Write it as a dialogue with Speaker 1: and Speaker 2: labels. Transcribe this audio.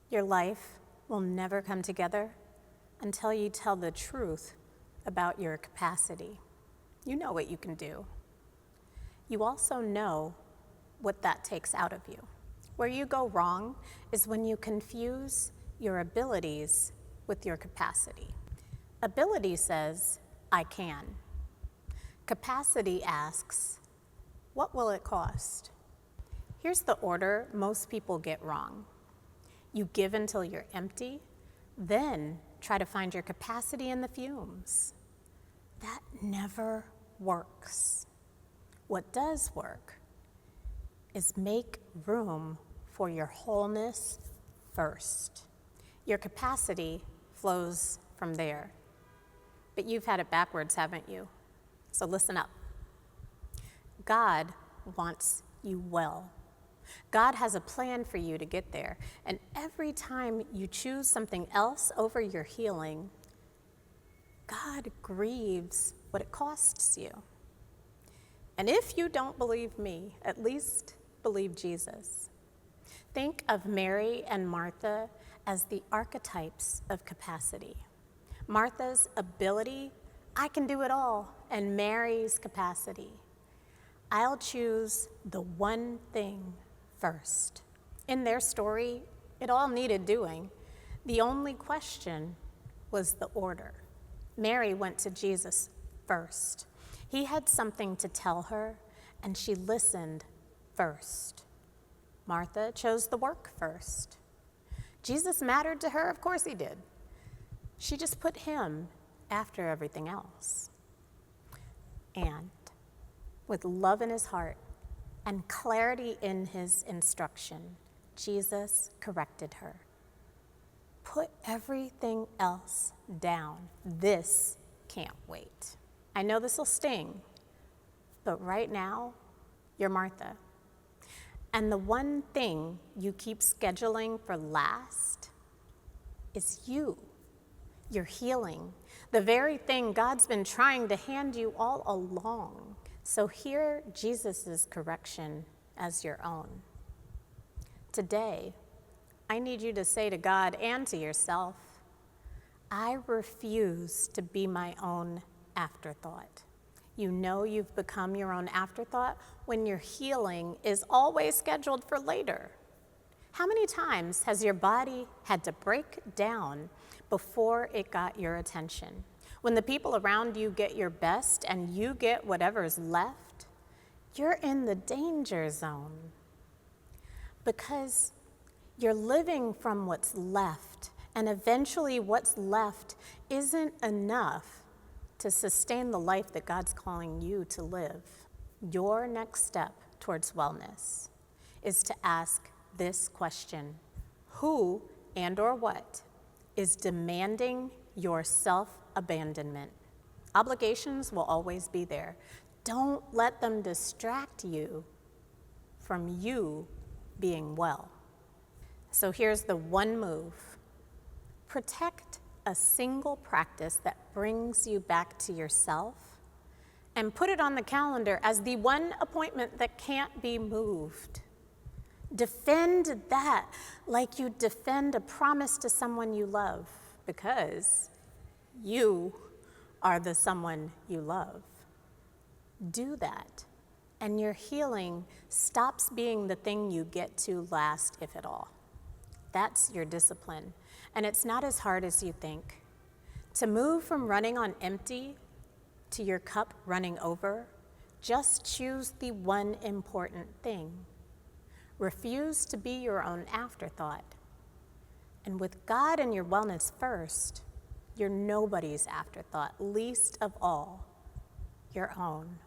Speaker 1: Your life will never come together until you tell the truth about your capacity. You know what you can do. You also know what that takes out of you. Where you go wrong is when you confuse your abilities with your capacity. Ability says, I can. Capacity asks, what will it cost? Here's the order most people get wrong. You give until you're empty, then try to find your capacity in the fumes. That never works. What does work is make room for your wholeness first. Your capacity flows from there. But you've had it backwards, haven't you? So listen up. God wants you well. God has a plan for you to get there. And every time you choose something else over your healing, God grieves what it costs you. And if you don't believe me, at least believe Jesus. Think of Mary and Martha as the archetypes of capacity. Martha's ability, I can do it all, and Mary's capacity, I'll choose the one thing first. In their story, it all needed doing. The only question was the order. Mary went to Jesus first. He had something to tell her, and she listened first. Martha chose the work first. Jesus mattered to her, of course he did. She just put him after everything else. And with love in his heart and clarity in his instruction, Jesus corrected her. Put everything else down. This can't wait. I know this will sting, but right now, you're Martha. And the one thing you keep scheduling for last is you. Your healing, the very thing God's been trying to hand you all along. So hear Jesus' correction as your own. Today, I need you to say to God and to yourself, I refuse to be my own afterthought. You know you've become your own afterthought when your healing is always scheduled for later. How many times has your body had to break down before it got your attention? When the people around you get your best and you get whatever's left, you're in the danger zone because you're living from what's left, and eventually what's left isn't enough to sustain the life that God's calling you to live. Your next step towards wellness is to ask this question: who and or what is demanding your self-abandonment? Obligations will always be there. Don't let them distract you from you being well. So here's the one move. Protect a single practice that brings you back to yourself and put it on the calendar as the one appointment that can't be moved. Defend that like you defend a promise to someone you love, because you are the someone you love. Do that, and your healing stops being the thing you get to last, if at all. That's your discipline, and it's not as hard as you think. To move from running on empty to your cup running over, just choose the one important thing. Refuse to be your own afterthought. And with God and your wellness first, you're nobody's afterthought, least of all your own.